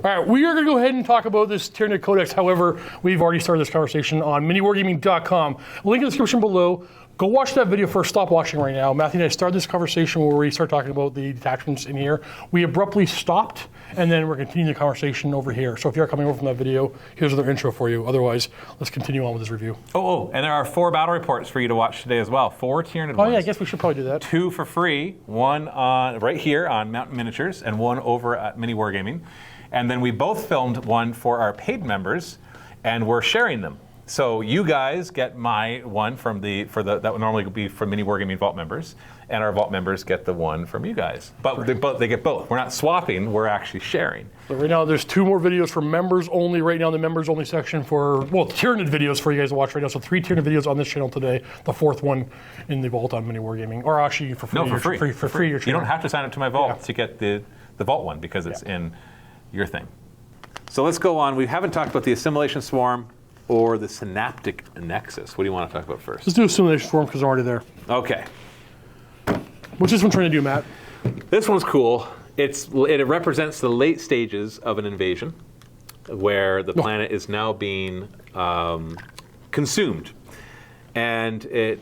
All right, we are going to go ahead and talk about this Tyranid Codex. However, we've already started this conversation on Miniwargaming.com. Link in the description below. Go watch that video first. Stop watching right now. Matthew and I started this conversation where we start talking about the detachments in here. We abruptly stopped, and then we're continuing the conversation over here. So if you're coming over from that video, here's another intro for you. Otherwise, let's continue on with this review. And there are 4 battle reports for you to watch today as well. 4 Tyranid ones. Yeah, I guess we should probably do that. 2 for free, 1 on right here on Mountain Miniatures, and 1 over at Miniwargaming. And then we both filmed 1 for our paid members, and we're sharing them. So you guys get my one that would normally be from Miniwargaming Vault members, and our Vault members get the one from you guys. But they get both. We're not swapping, we're actually sharing. So right now there's 2 more videos for members only right now in the members only section for, Tyranid videos for you guys to watch right now. So 3 Tyranid videos on this channel today, the 4th one in the Vault on Miniwargaming. Or actually for free. No, for free. For free. You don't have to sign up to my Vault to get the Vault one because it's in your thing. So let's go on. We haven't talked about the Assimilation Swarm or the Synaptic Nexus. What do you want to talk about first? Let's do Assimilation Swarm because I'm already there. Okay. What's this one trying to do, Matt? This one's cool. It represents the late stages of an invasion where the planet is now being consumed. And it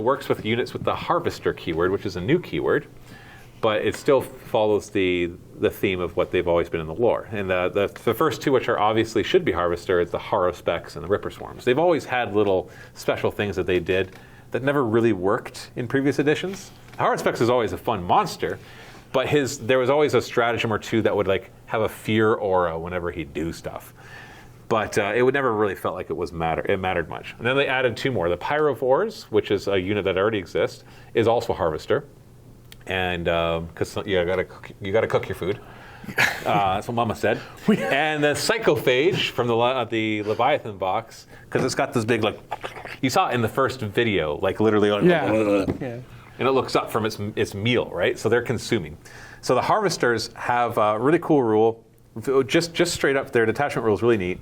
works with units with the Harvester keyword, which is a new keyword, but it still follows the theme of what they've always been in the lore. And the first 2, which are obviously should be Harvester, is the Haruspecs and the Ripper Swarms. They've always had little special things that they did that never really worked in previous editions. The Haruspecs is always a fun monster, but there was always a stratagem or 2 that would have a fear aura whenever he'd do stuff. But it would never really felt like it mattered much. And then they added 2 more. The Pyrovores, which is a unit that already exists, is also Harvester. And because you gotta cook your food, that's what Mama said. And the Psychophage from the Leviathan box, because it's got this big you saw it in the first video, literally, and it looks up from its meal, right? So they're consuming. So the Harvesters have a really cool rule, just straight up. Their detachment rule is really neat.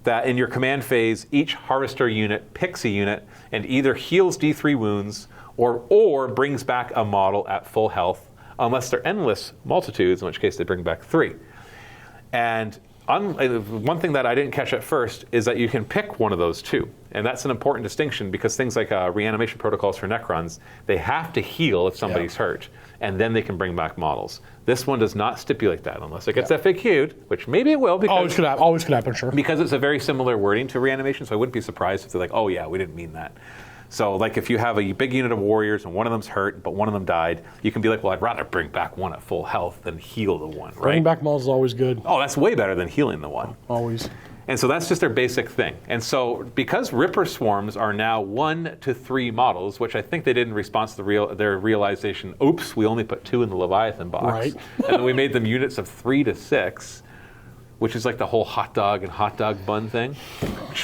That in your command phase, each Harvester unit picks a unit and either heals D3 wounds or brings back a model at full health, unless they're endless multitudes, in which case they bring back 3. And one thing that I didn't catch at first is that you can pick one of those 2. And that's an important distinction because things like reanimation protocols for Necrons, they have to heal if somebody's hurt, and then they can bring back models. This one does not stipulate that unless it gets FAQ'd, which maybe it will. Because always could happen, sure. Because it's a very similar wording to reanimation, so I wouldn't be surprised if they're like, oh yeah, we didn't mean that. So if you have a big unit of warriors and one of them's hurt, but one of them died, you can be like, well, I'd rather bring back one at full health than heal the one, right? Bringing back models is always good. Oh, that's way better than healing the one. Always. And so that's just their basic thing. And so because Ripper Swarms are now 1 to 3 models, which I think they did in response to their realization, oops, we only put 2 in the Leviathan box. Right. And then we made them units of 3 to 6. Which is like the whole hot dog and hot dog bun thing.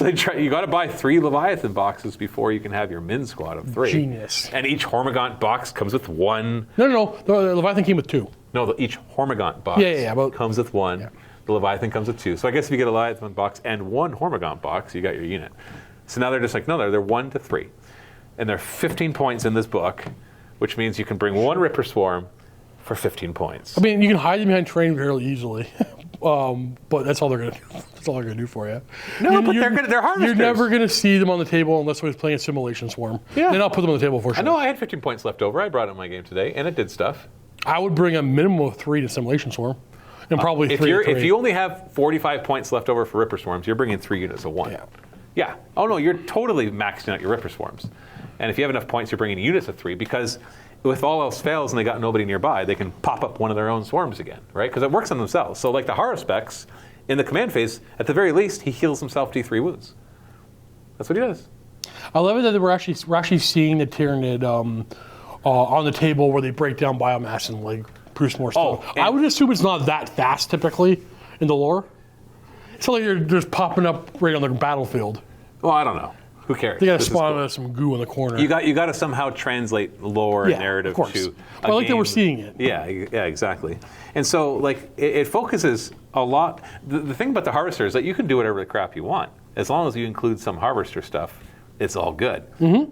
You got to buy 3 Leviathan boxes before you can have your Min squad of 3. Genius. And each Hormigaunt box comes with 1. No. The Leviathan came with 2. No, each Hormigaunt box but comes with 1. Yeah. The Leviathan comes with 2. So I guess if you get a Leviathan box and 1 Hormigaunt box, you got your unit. So now they're just like, no, they're 1 to 3. And they're 15 points in this book, which means you can bring 1 Ripper Swarm for 15 points. I mean, you can hide them behind terrain fairly easily. But that's all they're gonna. That's all they're gonna do for you. No, but they're harvesters. You're never gonna see them on the table unless somebody's playing Assimilation Swarm. Yeah. Then I'll put them on the table for sure. I know I had 15 points left over. I brought it in my game today, and it did stuff. I would bring a minimum of 3 to Assimilation Swarm, and probably 3 to 3. If you only have 45 points left over for Ripper Swarms, you're bringing 3 units of 1. Yeah. Oh no, you're totally maxing out your Ripper Swarms. And if you have enough points, you're bringing units of 3 because if all else fails and they got nobody nearby, they can pop up one of their own swarms again, right? Because it works on themselves. So like the Haruspecs, in the command phase, at the very least, he heals himself D3 wounds. That's what he does. I love it that we're actually seeing the Tyranid on the table where they break down biomass and produce more stuff. I would assume it's not that fast typically in the lore. It's not like you're just popping up right on the battlefield. Well, I don't know. Who cares? They got to spawn some goo in the corner. You got to somehow translate lore and narrative to. I like that we're seeing it. Yeah, exactly. And so it focuses a lot. The thing about the Harvester is that you can do whatever the crap you want as long as you include some Harvester stuff. It's all good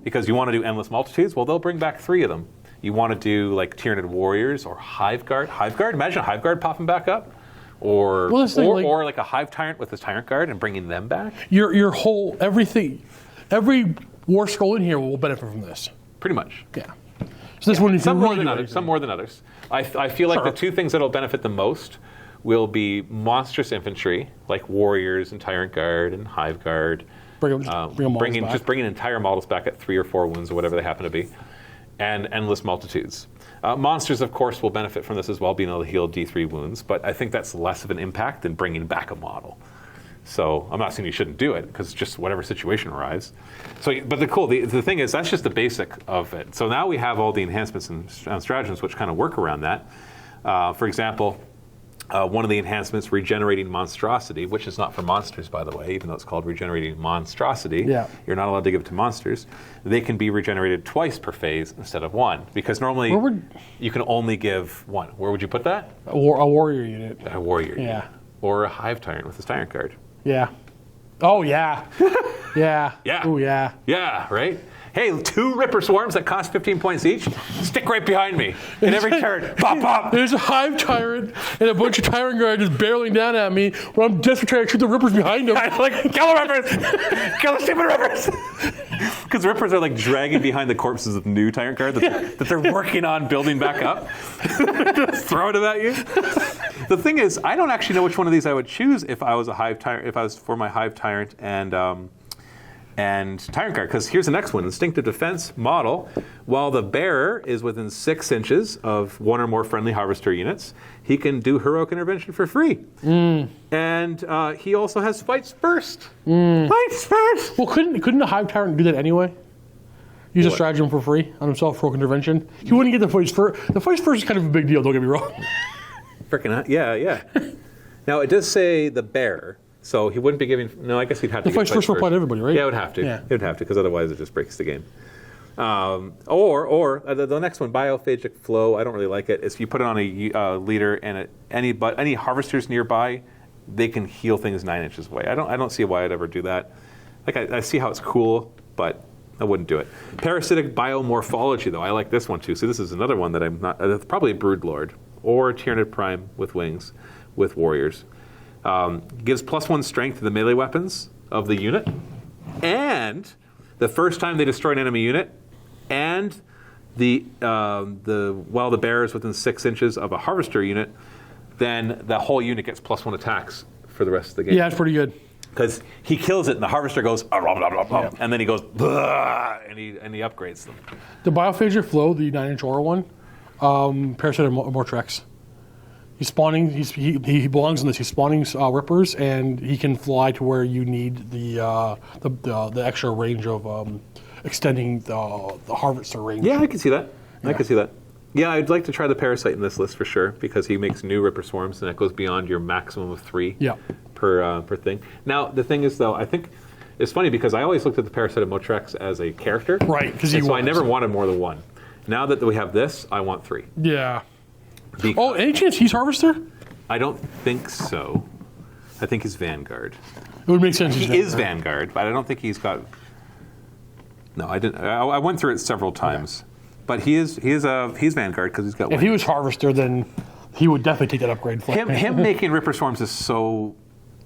because you want to do endless multitudes. Well, they'll bring back 3 of them. You want to do Tyranid warriors or Hive Guard. Imagine Hive Guard popping back up. or Well, that's the thing, or like a Hive Tyrant with his Tyrant Guard and bringing them back. Your whole everything, every war scroll in here will benefit from this. Pretty much. Yeah. So this one, if Some you more really than do others. anything. Some more than others. I feel like Sure. the two things that'll benefit the most will be monstrous infantry, like warriors and Tyrant Guard and Hive Guard. Bring them Bringing entire models back at 3 or 4 wounds or whatever they happen to be, and endless multitudes. Monsters, of course, will benefit from this as well, being able to heal D3 wounds, but I think that's less of an impact than bringing back a model. So I'm not saying you shouldn't do it, because it's just whatever situation arrives. So, but the thing is, that's just the basic of it. So now we have all the enhancements and stratagems which kind of work around that. For example, one of the enhancements, regenerating monstrosity, which is not for monsters, by the way, even though it's called regenerating monstrosity. Yeah. You're not allowed to give it to monsters. They can be regenerated twice per phase instead of 1, because normally you can only give 1. Where would you put that? A warrior unit. A warrior unit. Yeah. Or a Hive Tyrant with his Tyrant Guard. Yeah. Oh, yeah. Yeah. Yeah. Oh, yeah. Yeah, right? Hey, 2 Ripper Swarms that cost 15 points each, stick right behind me. In every turn, pop, pop. There's a Hive Tyrant and a bunch of Tyrant Guard just barreling down at me when I'm desperate trying to shoot the Rippers behind them. Like, kill the Rippers! Kill the stupid Rippers! Because Rippers are like dragging behind the corpses of new Tyrant Guard that they're working on building back up. Just throwing them at you. The thing is, I don't actually know which one of these I would choose if I was a Hive Tyrant, if I was for my Hive Tyrant and Tyrant Guard, because here's the next one, Instinctive Defense model. While the bearer is within 6 inches of 1 or more friendly harvester units, he can do heroic intervention for free. And he also has fights first. Fights first! Well, couldn't a Hive Tyrant do that anyway? Use a stratagem for free on himself, heroic intervention. He wouldn't get the fights first. The fights first is kind of a big deal, don't get me wrong. Freaking, yeah. Now, it does say the bearer. So he wouldn't be giving. No, I guess he'd have to. The fights first will apply to everybody, right? Yeah, it would have to. Yeah. It would have to, because otherwise it just breaks the game. Or the next one, biophagic flow. I don't really like it. If you put it on a leader and any harvesters nearby, they can heal things 9 inches away. I don't see why I'd ever do that. Like I see how it's cool, but I wouldn't do it. Parasitic biomorphology, though, I like this one too. So this is another one that I'm not. Probably a Broodlord or a Tyranid Prime with wings, with warriors. Gives +1 strength to the melee weapons of the unit, and the first time they destroy an enemy unit, and while the bearer is within 6 inches of a harvester unit, then the whole unit gets +1 attacks for the rest of the game. Yeah, it's pretty good. Because he kills it, and the harvester goes, "Ah, blah, blah, blah, blah," and then he goes, "Blah," and he upgrades them. The biophagic flow, the 9-inch aura one, Parasitic Mortrex. He's spawning. He belongs in this. He's spawning Rippers, and he can fly to where you need the extra range of extending the harvester range. Yeah, I can see that. I can see that. Yeah, I'd like to try the Parasite in this list for sure, because he makes new Ripper Swarms, and that goes beyond your maximum of 3 per thing. Now, the thing is, though, I think it's funny because I always looked at the Parasitic Motrex as a character. Right, because so I never wanted more than 1. Now that we have this, I want 3. Yeah. Any chance he's Harvester? I don't think so. I think he's Vanguard. It would make sense. He is Vanguard, but I don't think he's got. No, I didn't. I went through it several times, but he's Vanguard because he's got. If he was Harvester, then he would definitely take that upgrade. Him making Ripper Swarms is so.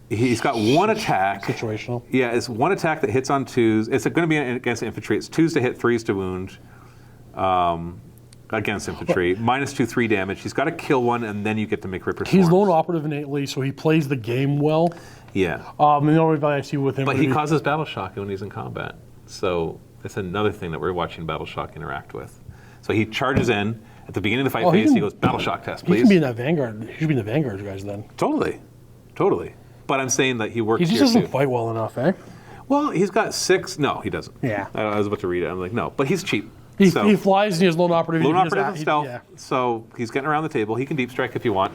He's got 1 attack. Situational. Yeah, it's 1 attack that hits on 2s. It's going to be against infantry. It's 2s to hit, 3s to wound. Against infantry, -2, 3 damage. He's got to kill 1, and then you get to make Ripper Swarms. He's lone operative innately, so he plays the game well. Yeah. And the only thing I see with him, But he causes battle shock when he's in combat. So that's another thing that we're watching battle shock interact with. So he charges in at the beginning of the fight phase. He goes, battle shock test, please. He can be in that Vanguard. He should be in the Vanguard guys then. Totally. But I'm saying that he works. He just doesn't fight well enough, eh? Well, he's got 6. No, he doesn't. Yeah. I was about to read it. I'm like, no, but he's cheap. He flies and he has lone operative. Lone operative and stealth. So he's getting around the table. He can deep strike if you want.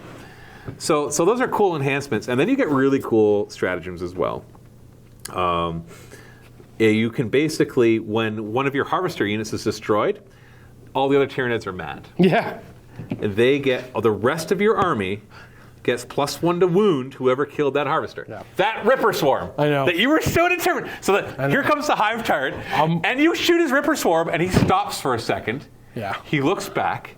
So those are cool enhancements, and then you get really cool stratagems as well. You can basically, when one of your harvester units is destroyed, all the other Tyranids are mad. Yeah. And they get the rest of your army gets +1 to wound whoever killed that harvester. Yeah. That Ripper Swarm. I know. That you were so determined. So that here comes the Hive Tyrant, and you shoot his Ripper Swarm, and he stops for a second. Yeah. He looks back.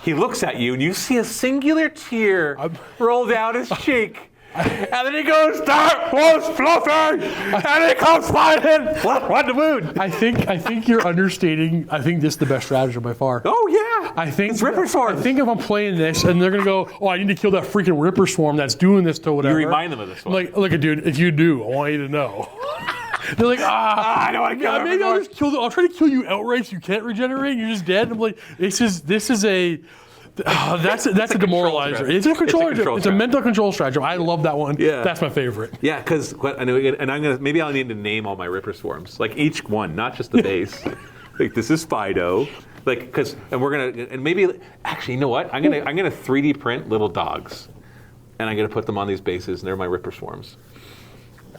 He looks at you, and you see a singular tear roll down his cheek. And then he goes, "That was fluffy!" And he comes flying in. What the moon? I think you're understating. I think this is the best strategy by far. Oh yeah. I think it's Ripper Swarm. I think if I'm playing this and they're gonna go, "Oh, I need to kill that freaking Ripper Swarm that's doing this to whatever." You remind them of this one. Like, look, dude, if you do, I want you to know. They're like, I don't want to kill maybe I'll just kill. I'll try to kill you outright so you can't regenerate. You're just dead. I'm like, this is a. That's a demoralizer. It's a control. It's a mental control strategy. I love that one. Yeah. That's my favorite. Yeah, because I know, and I'm gonna maybe I'll need to name all my Ripper Swarms, like each one, not just the base. Like this is Fido, like and we're gonna and maybe actually, you know what? I'm gonna 3D print little dogs, and I'm gonna put them on these bases, and they're my Ripper Swarms.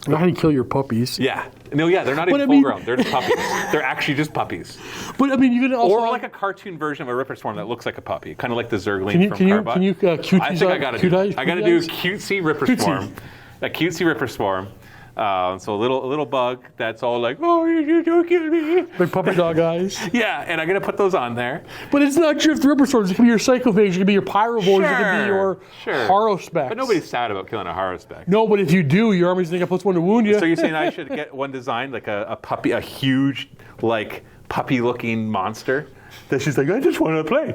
Not how you kill your puppies. Yeah. No, yeah, they're not even full grown. They're just puppies. They're actually just puppies. But I mean, you can also... Or like a cartoon version of a Ripper Swarm that looks like a puppy, kind of like the Zergling from Carbot. Can you cutie I think I got to do a cutesy Ripper Swarm. A cutesy Ripper Swarm. So a little bug that's all like, "Oh, you don't kill me." Like puppy dog eyes. Yeah, and I'm going to put those on there. But it's not just the Ripper Swords. It can be your Psychophage. It can be your Pyrovores. It can be your Harrowspecs. But nobody's sad about killing a Harrowspec. No, but if you do, your army's going to get +1 to wound you. So you're saying I should get one designed, like a puppy, a huge, like, puppy-looking monster? That she's like, "I just want to play."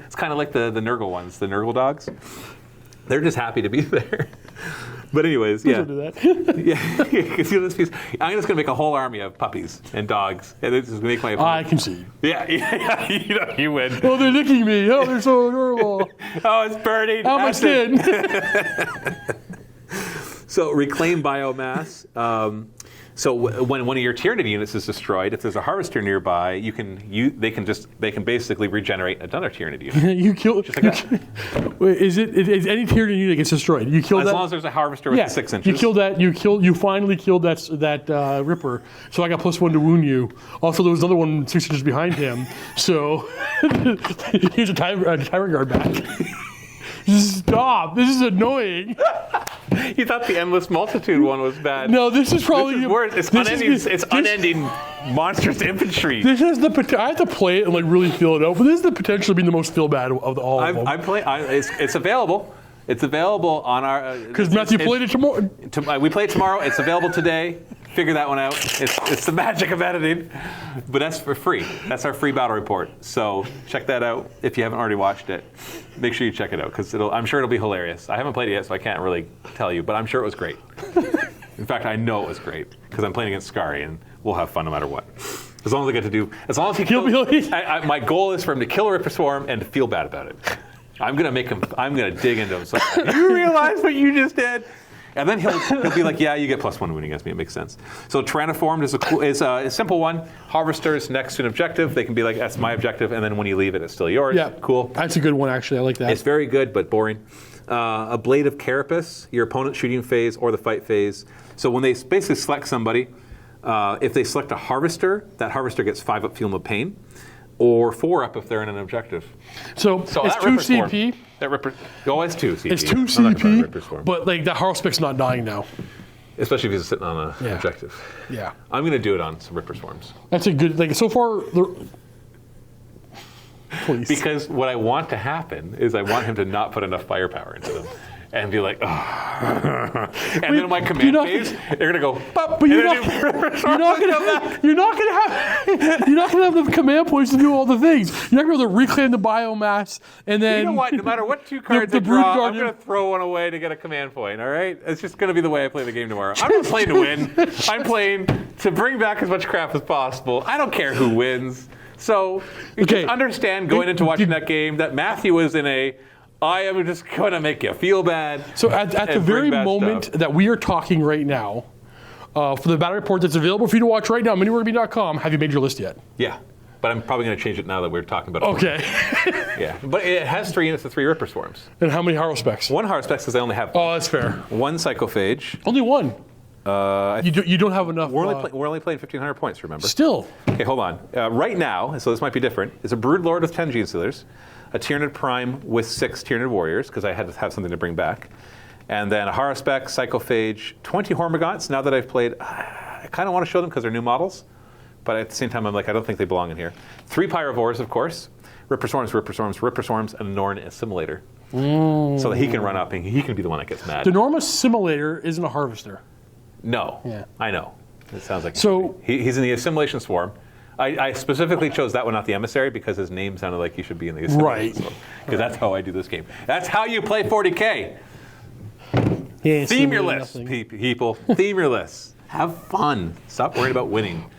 It's kind of like the Nurgle ones, the Nurgle dogs. They're just happy to be there. But anyways, yeah. Do that. Yeah, you see this piece? I'm just going to make a whole army of puppies and dogs, and this is going to make my. I can see. Yeah, you win. Oh, they're licking me. Oh, they're so adorable. Oh, it's burning. How much skin? So reclaim biomass. So when one of your Tyranid units is destroyed, if there's a harvester nearby, they can basically regenerate another Tyranid unit. You kill. Just like that. Wait, is any Tyranid unit gets destroyed? You kill as that. As long as there's a harvester with 6 inches. You kill that. You finally killed that Ripper. So I got +1 to wound you. Also, there was another one 6 inches behind him. So here's a Tyrant guard back. Stop! This is annoying. You thought the endless multitude one was bad. No, this is probably this is worse. It's unending monstrous infantry. This has the I have to play it and like really feel it out, but this is the potential to be the most feel bad of all of them. It's available. It's available on our. Because Matthew played it tomorrow. We play it tomorrow. It's available today. Figure that one out. It's the magic of editing, but that's for free. That's our free battle report. So check that out if you haven't already watched it. Make sure you check it out because I'm sure it'll be hilarious. I haven't played it yet, so I can't really tell you, but I'm sure it was great. In fact, I know it was great because I'm playing against Skari, and we'll have fun no matter what. As long as I get to do, as long as he kills. My goal is for him to kill a Ripper Swarm and to feel bad about it. I'm gonna dig into him. So you realize what you just did? And then he'll be like, "Yeah, you get +1 wounding against me. It makes sense." So Tyranniformed is a simple one. Harvesters next to an objective. They can be like, "That's my objective," and then when you leave it, it's still yours. Yeah, cool. That's a good one, actually. I like that. It's very good, but boring. A Blade of Carapace, your opponent's shooting phase or the fight phase. So when they basically select somebody, if they select a Harvester, that Harvester gets 5 up Feeling of Pain, or 4 up if they're in an objective. So it's 2 CP. It's 2 CP. It's 2 CP, but like the Harrowspec's not dying now. Especially if he's sitting on an objective. Yeah. I'm going to do it on some Ripper Swarms. That's a good, like, so far, please. Because what I want to happen is I want him to not put enough firepower into them. And be like, oh. And then in my command phase, they're gonna go. Pop, but you're not gonna have the command points to do all the things. You're not gonna be able to reclaim the biomass, and then you know what? No matter what 2 cards I draw, I'm gonna throw one away to get a command point. All right, it's just gonna be the way I play the game tomorrow. I'm not playing to win. I'm playing to bring back as much crap as possible. I don't care who wins. So you just understand going into watching that game that Matthew is in a. I am just going to make you feel bad. So at the very moment that we are talking right now, for the battle report that's available for you to watch right now, Miniwargaming.com, have you made your list yet? Yeah, but I'm probably going to change it now that we're talking about it. Okay. Yeah, but it has 3 units of 3 Ripper Swarms. And how many Harrowspecs? 1 Harrowspec because I only have. Oh, that's fair. 1 Psychophage. Only 1. You don't have enough. We're only playing 1,500 points, remember? Still. Okay, hold on. Right now, so this might be different, is a Broodlord with 10 Genestealers, a Tyranid Prime with 6 Tyranid Warriors, because I had to have something to bring back, and then a Harrowspec, Psychophage, 20 Hormagaunts. Now that I've played, I kind of want to show them because they're new models, but at the same time, I'm like, I don't think they belong in here. 3 Pyrovores, of course, Ripper Swarms, and a Norn Assimilator. So that he can run up and he can be the one that gets mad. The Norm Assimilator isn't a harvester. No. Yeah. I know. It sounds like So he's in the Assimilation Swarm. I specifically chose that one, not the Emissary, because his name sounded like he should be in the Assimilation Swarm. Because that's how I do this game. That's how you play 40K. Theme your list, people. Theme your list. Have fun. Stop worrying about winning.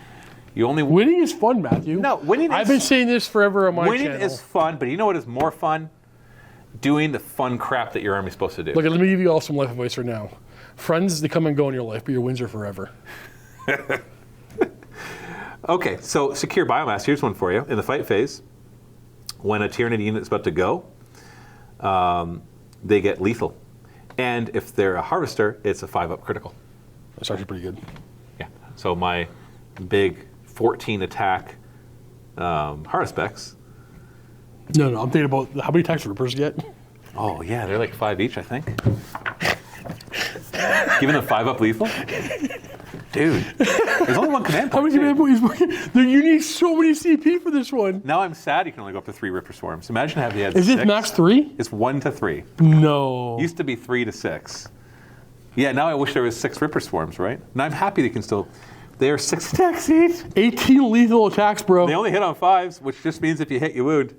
Winning is fun, Matthew. No, winning is... I've been saying this forever on my channel. Winning is fun, but you know what is more fun? Doing the fun crap that your army's supposed to do. Look, let me give you all some life advice right now. Friends, they come and go in your life, but your wins are forever. Okay, so secure biomass. Here's one for you. In the fight phase, when a Tyranid unit is about to go, they get lethal. And if they're a harvester, it's a 5-up critical. That's actually pretty good. Yeah. So my big 14 attack Haruspecs. No, I'm thinking about how many attacks do Rippers get? Oh, yeah, they're like 5 each, I think. Giving them 5-up lethal? Dude, there's only one command point. How many command points? You need so many CP for this one. Now I'm sad you can only go up to 3 Ripper Swarms. Imagine having had Is 6. it max 3? It's 1 to 3. No. Used to be 3 to 6. Yeah, now I wish there was 6 Ripper Swarms, right? And I'm happy they can still... They are 6 attacks each. 18 lethal attacks, bro. They only hit on 5s, which just means if you hit, you wound.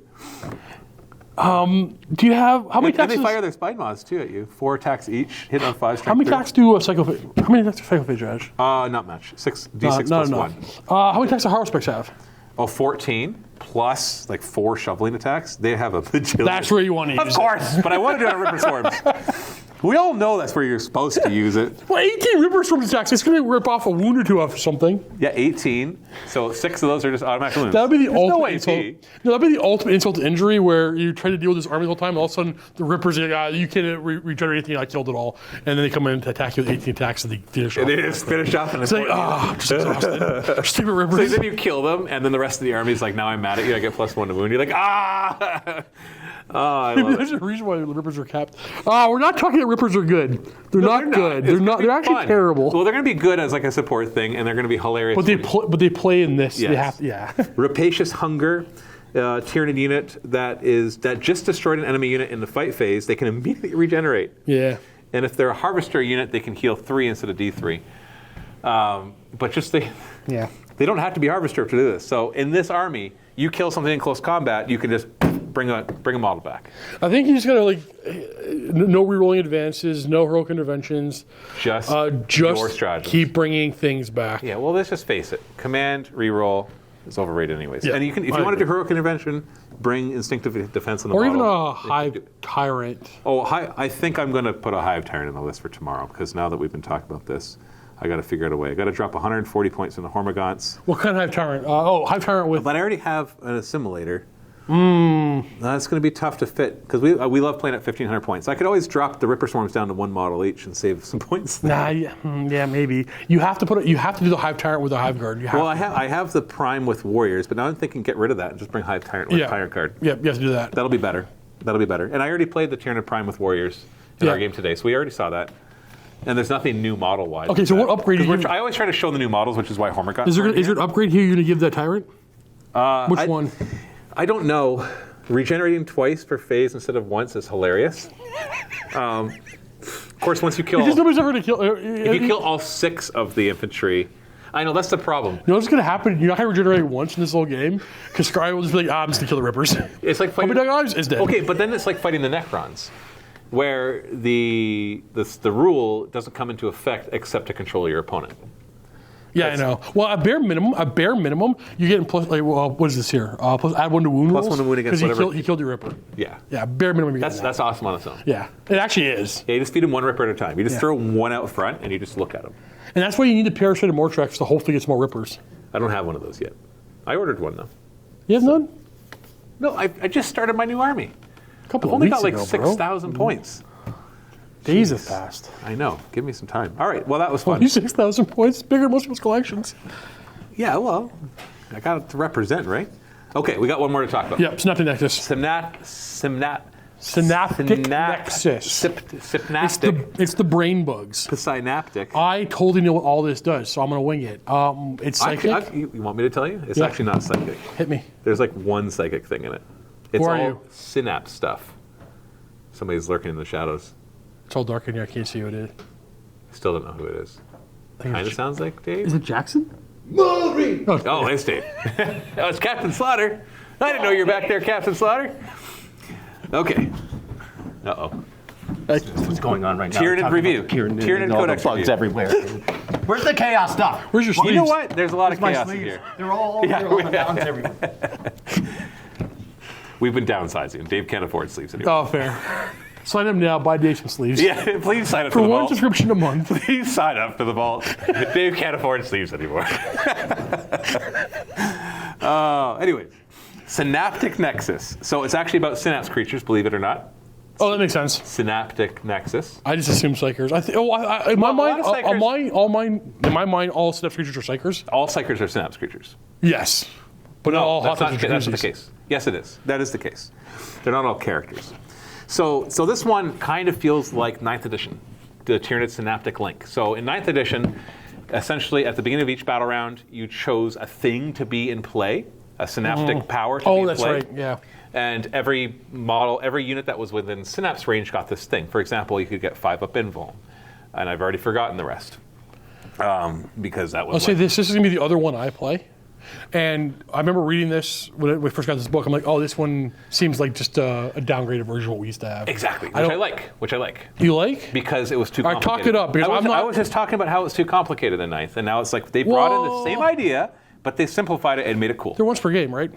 Do you have... How many attacks... And they fire their Spine Moths, too, at you. 4 attacks each, hit on 5 strength. How many attacks do a Psychophage... How many attacks do Psychophage have? Not much. 6, D6 plus 1. How many attacks do Haruspecs have? Oh, 14 plus like 4 shoveling attacks. They have a bajillion. That's where you want to use it. Of course, but I want to do it on Ripper Swarms. We all know that's where you're supposed to use it. Well, 18 Ripper Swarms attacks. It's going to rip off a wound or 2 off something. Yeah, 18. So 6 of those are just automatic wounds. That would be the ultimate no insult. AP. No, that'd be the ultimate insult to injury, where you try to deal with this army the whole time, and all of a sudden the Rippers, you can't regenerate anything. I killed it all, and then they come in to attack you with 18 attacks, and they finish off. And they just finish off. And it's like, I'm just exhausted. Stupid Rippers. So then you kill them, and then the rest of the army is like, now I'm mad at you. I get +1 to wound. You're like, ah. Oh, I love There's it. a reason why the Rippers are capped. We're not talking that Rippers are good. They're not good. They're not. They're actually terrible. Well, they're going to be good as like a support thing, and they're going to be hilarious. But they play in this. Yes. They have. Yeah. Rapacious Hunger, Tyranid unit that just destroyed an enemy unit in the fight phase. They can immediately regenerate. Yeah. And if they're a Harvester unit, they can heal 3 instead of D3. But just they don't have to be Harvester to do this. So in this army, you kill something in close combat, you can just bring a model back. I think you just gotta no rerolling advances, no heroic interventions. Just your strategy. Keep bringing things back. Yeah. Well, let's just face it. Command reroll is overrated anyways. Yeah, and if you want to do heroic intervention, bring instinctive defense in the or model. Or even a Hive Tyrant. Oh, I think I'm going to put a Hive Tyrant on the list for tomorrow, because now that we've been talking about this, I got to figure out a way. I got to drop 140 points in the Hormagaunts. What kind of Hive Tyrant? Hive Tyrant with... But I already have an Assimilator. That's going to be tough to fit, because we love playing at 1,500 points. I could always drop the Ripper Swarms down to 1 model each and save some points there. Yeah, maybe. You have to do the Hive Tyrant with a Hive Guard. I have the Prime with Warriors, but now I'm thinking get rid of that and just bring Hive Tyrant with Tyrant Guard. Yeah, you have to do that. That'll be better. And I already played the Tyranid Prime with Warriors in our game today, so we already saw that. And there's nothing new model-wise. Okay, so what upgrade? I always try to show the new models, which is why Hormagaunts. Is there an upgrade here you're going to give that Tyrant? Which one? I don't know. Regenerating twice per phase instead of once is hilarious. Of course, once you kill... Because nobody's ever going to kill... if you kill all 6 of the infantry... I know, that's the problem. You know what's going to happen? You're not going to regenerate once in this whole game, because Scry will just be like, I'm just going to kill the Rippers. It's like fighting... How many lives is dead? Okay, but then it's like fighting the Necrons, where the rule doesn't come into effect except to control your opponent. Yeah, I know. Well, a bare minimum, you're getting plus, what is this here? Plus add 1 to wound rolls. Plus 1 to wound against whatever. Because he killed your Ripper. Yeah. Yeah, bare minimum. That's awesome on its own. Yeah, it actually is. Yeah, you just feed him 1 Ripper at a time. You just throw 1 out front and you just look at him. And that's why you need the Parasitic Mortrex to hopefully get some more Rippers. I don't have one of those yet. I ordered one though. You have none? No, I just started my new army. I've only got like 6,000 points. Days have passed. I know. Give me some time. All right. Well, that was fun. 6,000 points, bigger than most people's collections. Yeah. Well, I got it to represent, right? Okay. We got one more to talk about. Yep. Synaptic Nexus. Synaptic Nexus. It's the brain bugs. The synaptic. I totally know what all this does, so I'm going to wing it. It's psychic. You want me to tell you? It's actually not psychic. Hit me. There's like 1 psychic thing in it. It's are all you? Synapse stuff. Somebody's lurking in the shadows. It's all dark in here. I can't see who it is. Still don't know who it is. Kind of sounds like Dave. Is it Jackson? Oh, it's Dave. Oh, it's Captain Slaughter. I didn't know you were back there, Captain Slaughter. Okay. Uh-oh. What's going on right now? Tyranid Talking review. about Tyranid Tyranid and all the Codex bugs review. everywhere. Where's the chaos stuff? Where's your sleeves? You know what? There's a lot of My chaos in sleeves. here. They're all over on the mountains everywhere. We've been downsizing. Dave can't afford sleeves anymore. Oh, fair. Sign up now. Buy Dave some sleeves. Yeah, please sign up For for the one vault. subscription a month. Please sign up for the vault. Dave can't afford sleeves anymore. Anyways, Synaptic Nexus. So it's actually about synapse creatures, believe it or not. Oh, that makes sense. Synaptic Nexus. I just assume psychers. In my Well, a lot mind, of psychers- in my mind, all synapse creatures are psychers. All psychers are synapse creatures. Yes, but not all That's hot not that's the case. Yes, it is. That is the case. They're not all characters. So this one kind of feels like 9th edition, the Tyranid Synaptic Link. So in 9th edition, essentially at the beginning of each battle round, you chose a thing to be in play, a synaptic power to be in play. Oh, that's right. Yeah. And every model, every unit that was within synapse range got this thing. For example, you could get 5-up invuln, and I've already forgotten the rest because that was. I'll say this is going to be the other one I play. And I remember reading this when we first got this book. I'm like, oh, this one seems like just a downgraded version of what we used to have. Exactly, which I like. You like? Because it was too All right, complicated. talk it up, because I was just talking about how it was too complicated in 9th, and now it's like they brought in the same idea, but they simplified it and made it cool. They're once per game, right?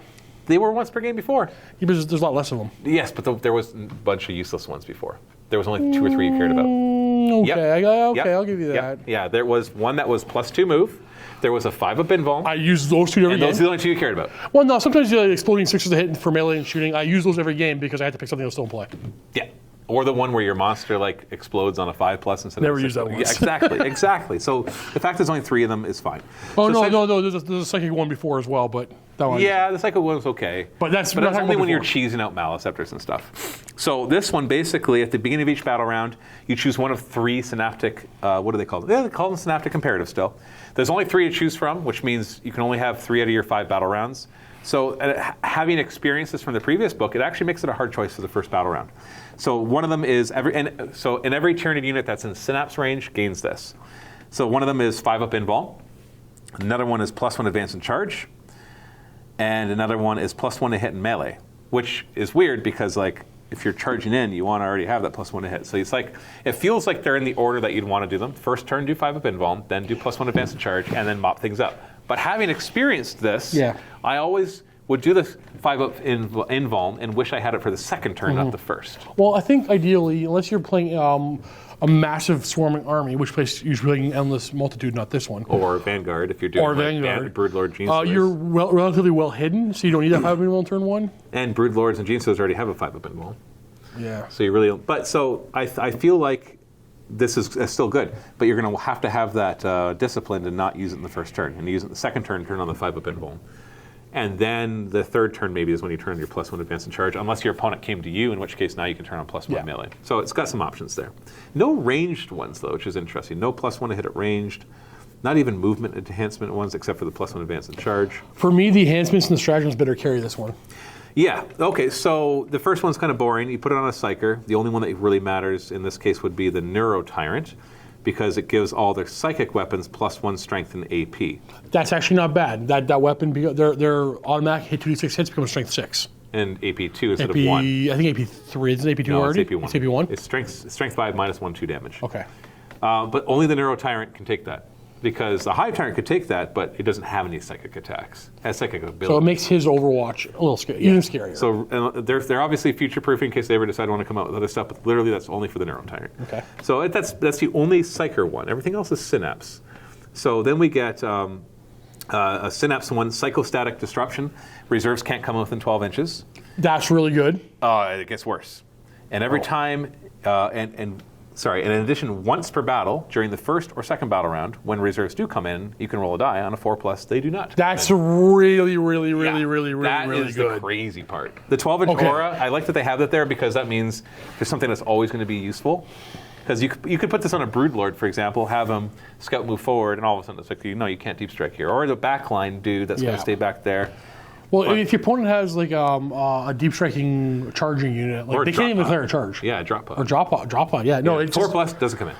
They were once per game before. Yeah, but there's a lot less of them. Yes, but there was a bunch of useless ones before. There was only 2 or 3 you cared about. Okay, Yep. I'll give you that. Yep. Yeah, there was one that was +2 move. There was a 5-up invuln. I use those two every And game. those are the only 2 you cared about. Well, no, sometimes the exploding sixes to hit for melee and shooting. I use those every game because I had to pick something else to play. Yeah. Or the one where your monster explodes on a 5+ instead Never of a 6. used that once. Yeah, exactly. So the fact there's only 3 of them is fine. Oh, So no, there's a psychic one before as well, but that one. Yeah, the second one was okay. But that's only when you're before. cheesing out Maliceptors and stuff. So this one, basically, at the beginning of each battle round, you choose one of 3 synaptic, what do they call them? Yeah, they call them synaptic imperative still. There's only 3 to choose from, which means you can only have 3 out of your 5 battle rounds. So having experienced this from the previous book, it actually makes it a hard choice for the first battle round. So one of them is, in every Tyranid unit that's in synapse range gains this. So one of them is 5-up invuln. Another one is +1 advance and charge. And another one is +1 to hit in melee, which is weird because if you're charging in, you want to already have that +1 to hit. So it's it feels like they're in the order that you'd want to do them. First turn, do 5-up invuln, then do +1 advance and charge, and then mop things up. But having experienced this, I always would do the 5-up invuln and wish I had it for the second turn, not the first. Well, I think ideally, unless you're playing a massive swarming army, which plays usually an endless multitude, not this one. Or Vanguard, if you're doing Vanguard. Broodlord Genestealers. You're relatively well hidden, so you don't need that 5-up invuln turn 1. And Broodlords and Genestealers already have a 5-up invuln. Yeah. So you really, I feel like this is still good, but you're going to have that discipline to not use it in the first turn, and use it in the second turn on the 5-up invuln. And then the third turn maybe is when you turn on your +1 advance and charge, unless your opponent came to you, in which case now you can turn on +1 melee. So it's got some options there. No ranged ones though, which is interesting. No +1 to hit at ranged. Not even movement enhancement ones, except for the +1 advance and charge. For me, the enhancements and the stratagems better carry this one. Yeah, okay, so the first one's kind of boring. You put it on a Psyker. The only one that really matters in this case would be the Neuro Tyrant, because it gives all their psychic weapons +1 strength and AP. That's actually not bad. That weapon, their automatic hit 2d6 hits becomes strength 6. And AP 2 instead AP, of 1. I think AP 3. Isn't AP 2 No, already? it's AP 1. It's AP 1? It's strength 5 -1/2 damage. Okay. But only the Neuro Tyrant can take that. Because the Hive Tyrant could take that, but it doesn't have any psychic attacks. It has psychic ability. So it makes his Overwatch a little even scarier. So they're obviously future-proofing in case they ever decide to want to come out with other stuff, but literally that's only for the Neuro Tyrant. Okay. So that's the only Psyker one. Everything else is Synapse. So then we get a Synapse one, Psychostatic Disruption. Reserves can't come within 12 inches. That's really good. It gets worse. And every time, in addition, once per battle, during the first or second battle round, when reserves do come in, you can roll a die. On a 4+, they do not. That's really, really That good. is the crazy part. The 12-inch aura, I like that they have that there because that means there's something that's always going to be useful. Because you could put this on a Broodlord, for example, have him scout move forward, and all of a sudden it's like, you can't deep strike here. Or the backline dude that's going to stay back there. Well, if your opponent has like a deep striking charging unit, like Or they can't even drop declare a charge. Yeah, drop pod. Or drop pod. Yeah, no, it's 4+ doesn't come in.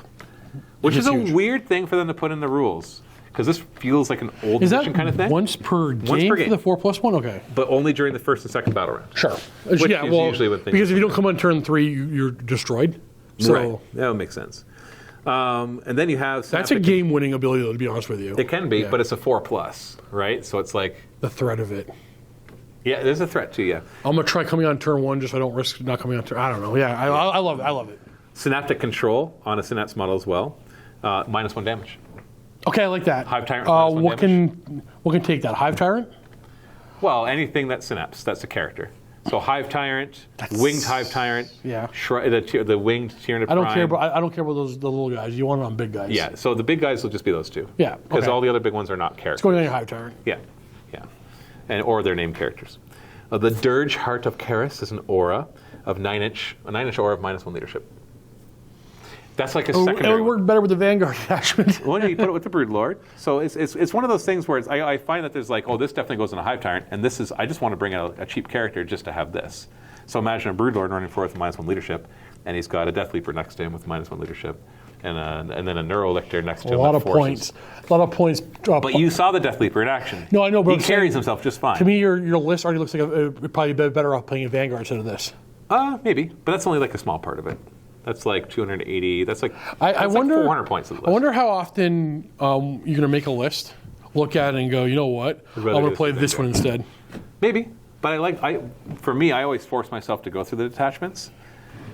Which is is a huge. weird thing for them to put in the rules. Because this feels like an old is that edition kind of thing. once per game per for game. the 4+ one? Okay, But only during the first and second battle round. sure. Which yeah, is well, usually when things because if you don't come on turn 3, you're destroyed. So Right. That would make sense. And then you have... that's a game-winning ability, to be honest with you. It can be, Yeah. but it's a 4+, right? So it's like... The threat of it. Yeah, there's a threat to you. I'm gonna try coming on turn 1 just so I don't risk not coming on turn. I don't know. Yeah, I love it. I love it. Synaptic control on a Synapse model as well. -1 damage. Okay, I like that. Hive Tyrant minus 1 what can take that? Hive Tyrant? Well, anything that's Synapse, that's a character. So Hive Tyrant, Winged Hive Tyrant, Yeah. the Winged Tyranid I don't Prime. care about the little guys. You want it on big guys. Yeah, so the big guys will just be those two. Yeah, Because okay. all the other big ones are not characters. It's going on your Hive Tyrant. Yeah, or they're named characters. The Dirge Heart of Karis is an aura of a 9-inch aura of -1 leadership. That's like a It secondary would one. work better with the Vanguard attachment. Well, you put it with the Broodlord. So it's one of those things where I find that there's like, oh, this definitely goes in a Hive Tyrant, and this is, I just want to bring out a cheap character just to have this. So imagine a Broodlord running forward with -1 leadership, and he's got a Death Leaper next to him with -1 leadership, and then a Neurolictor next to him. A lot that of forces. points. A lot of points. But you saw the Death Leaper in action. No, I know, but he I'm saying- carries himself just fine. To me, your list already looks like it'd probably be better off playing a Vanguard instead of this. Maybe, but that's only like a small part of it. That's like 280. That's like I wonder. 400 points of the list. I wonder how often you're going to make a list, look at it, and go, you know what? I'm rather going to just play do this one instead. Maybe, but for me, I always force myself to go through the detachments,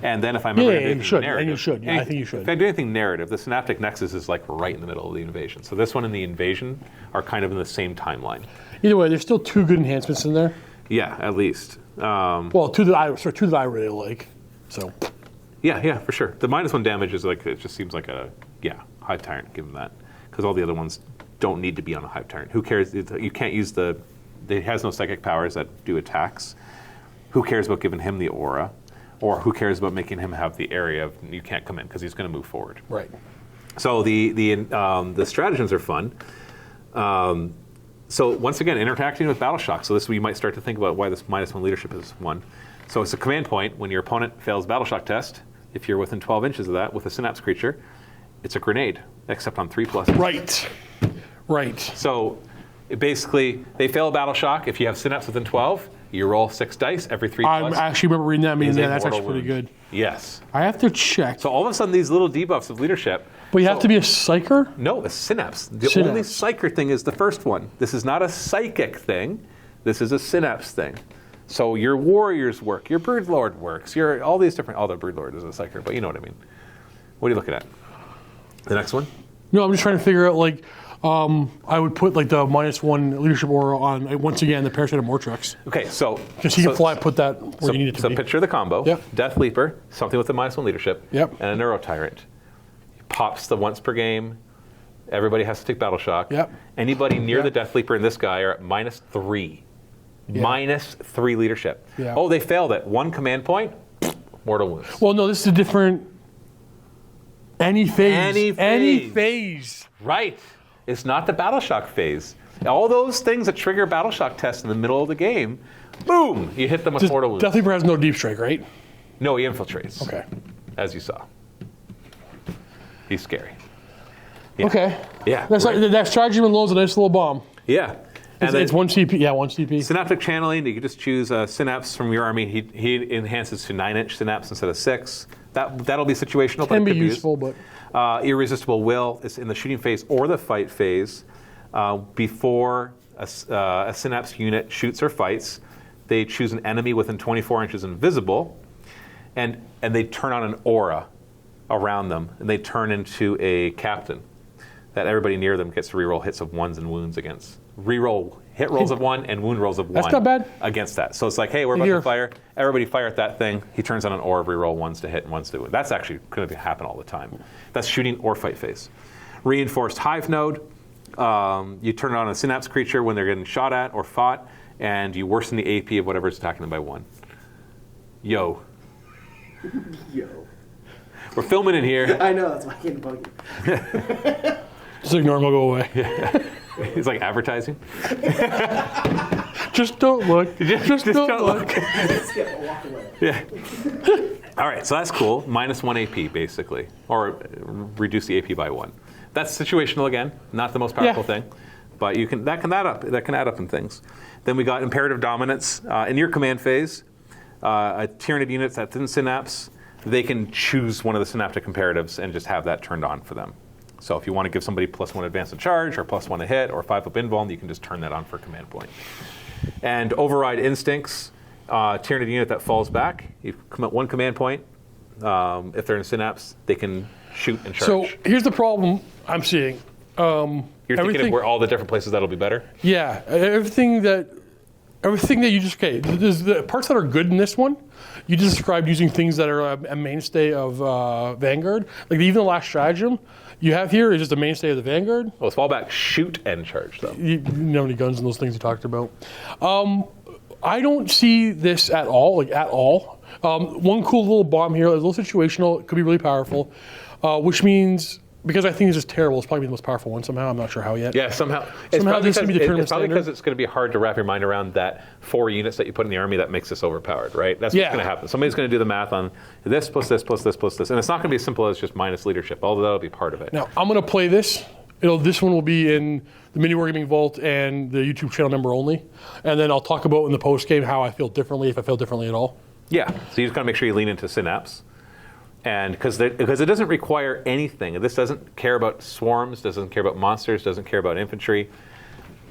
and then if I'm Yeah, ever yeah, going to do you anything should, and narrative, you should. Yeah, I think you should. If I do anything narrative, the Synaptic Nexus is like right in the middle of the invasion. So this one and the invasion are kind of in the same timeline. Either way, there's still 2 good enhancements in there. Yeah, at least. Well, two that I really like. So Yeah, for sure. The -1 damage is like, it just seems like Hive Tyrant, give him that. Because all the other ones don't need to be on a Hive Tyrant. Who cares? You can't use it has no psychic powers that do attacks. Who cares about giving him the aura? Or who cares about making him have the area of, you can't come in because he's going to move forward. right. So the stratagems are fun. So once again, interacting with Battle Shock. So this you might start to think about why this -1 leadership is 1. So it's a command point. When your opponent fails Battle Shock test, if you're within 12 inches of that with a Synapse creature, it's a grenade, except on 3+. Right. So basically, they fail a Battle Shock. If you have Synapse within 12, you roll 6 dice every 3+. I actually remember reading that. I mean, is a yeah, that's mortal actually pretty wound. good. Yes. I have to check. So all of a sudden, these little debuffs of leadership. But you have to be a psyker? No, a Synapse. The Synapse. only psyker thing is the first one. This is not a psychic thing. This is a Synapse thing. So your warriors work, your Broodlord works, your all these different. The Broodlord is a psyker, but you know what I mean. What are you looking at? The next one? No, I'm just trying to figure out, like, I would put, like, the -1 leadership aura on, once again, the Parasite of Mortrex. Okay, so Because he can fly, put that where you need it to so be. picture the combo. Yep. Death Leaper, something with a -1 leadership, Yep. and a Neuro Tyrant. He pops the once per game. Everybody has to take Battle Shock. Yep. Anybody near Yep. the Death Leaper and this guy are at -3. Yeah. -3 leadership. Yeah. Oh, they failed at 1 command point. Mortal wounds. Well, no, this is a different. Any phase. Any Any phase. phase. Right. It's not the Battle Shock phase. All those things that trigger Battle Shock tests in the middle of the game, boom, you hit them with mortal wounds. Death Leaper has no deep strike, right? No, he infiltrates. Okay. As you saw. He's scary. Yeah. Okay. Yeah. That's right. like, that strategy when lows a nice little bomb. Yeah. And It's 1 CP. Yeah, 1 CP. Synaptic channeling, you can just choose a Synapse from your army. He enhances to 9-inch Synapse instead of 6. That'll be situational, but Can it be could useful, but. Irresistible Will is in the shooting phase or the fight phase. Before a Synapse unit shoots or fights, they choose an enemy within 24 inches invisible, and they turn on an aura around them, and they turn into a captain that everybody near them gets to reroll hits of 1s and wounds against. Reroll hit rolls of 1 and wound rolls of 1. That's not bad. Against that. So it's like, hey, we're about to fire. Everybody fire at that thing. He turns on an aura, reroll 1s to hit and 1s to wound. That's actually going to happen all the time. That's shooting or fight phase. Reinforced Hive Node. You turn it on a Synapse creature when they're getting shot at or fought, and you worsen the AP of whatever's attacking them by 1. Yo. We're filming in here. I know, that's why I can't bug you. Just ignore him, he'll go away. It's like advertising. Just don't look. Just don't look. Skip, walk away. Yeah. All right, so that's cool. -1 AP, basically. Or reduce the AP by 1. That's situational again, not the most powerful thing. But you can that can add up in things. Then we got imperative dominance. In your command phase, a Tyranid unit that's in Synapse, they can choose one of the synaptic imperatives and just have that turned on for them. So if you want to give somebody +1 advance to charge, or +1 to hit, or 5 up invuln, you can just turn that on for command point. And override instincts, Tyranid unit that falls back, you come at 1 command point. If they're in Synapse, they can shoot and charge. So here's the problem I'm seeing. You're thinking of where all the different places that'll be better? Yeah, everything that you just there's the parts that are good in this one. You just described using things that are a mainstay of Vanguard. Like even the last stratagem you have here is just a mainstay of the Vanguard. Well, it's fall back, shoot, and charge, though. You know how many guns and those things you talked about. I don't see this at all, one cool little bomb here, a little situational, it could be really powerful, which means, because I think it's just terrible, it's probably the most powerful one somehow, I'm not sure how yet. Yeah, somehow this would be the tournament it's probably standard. because it's going to be hard to wrap your mind around that 4 units that you put in the army that makes this overpowered, right? That's what's going to happen. Somebody's going to do the math on this plus this plus this plus this, and it's not going to be as simple as just minus leadership, although that'll be part of it. Now, I'm going to play this. This one will be in the Miniwargaming Vault and the YouTube channel member only, and then I'll talk about in the post game how I feel differently, if I feel differently at all. Yeah, so you just got to make sure you lean into Synapse. And because it doesn't require anything. This doesn't care about swarms, doesn't care about monsters, doesn't care about infantry.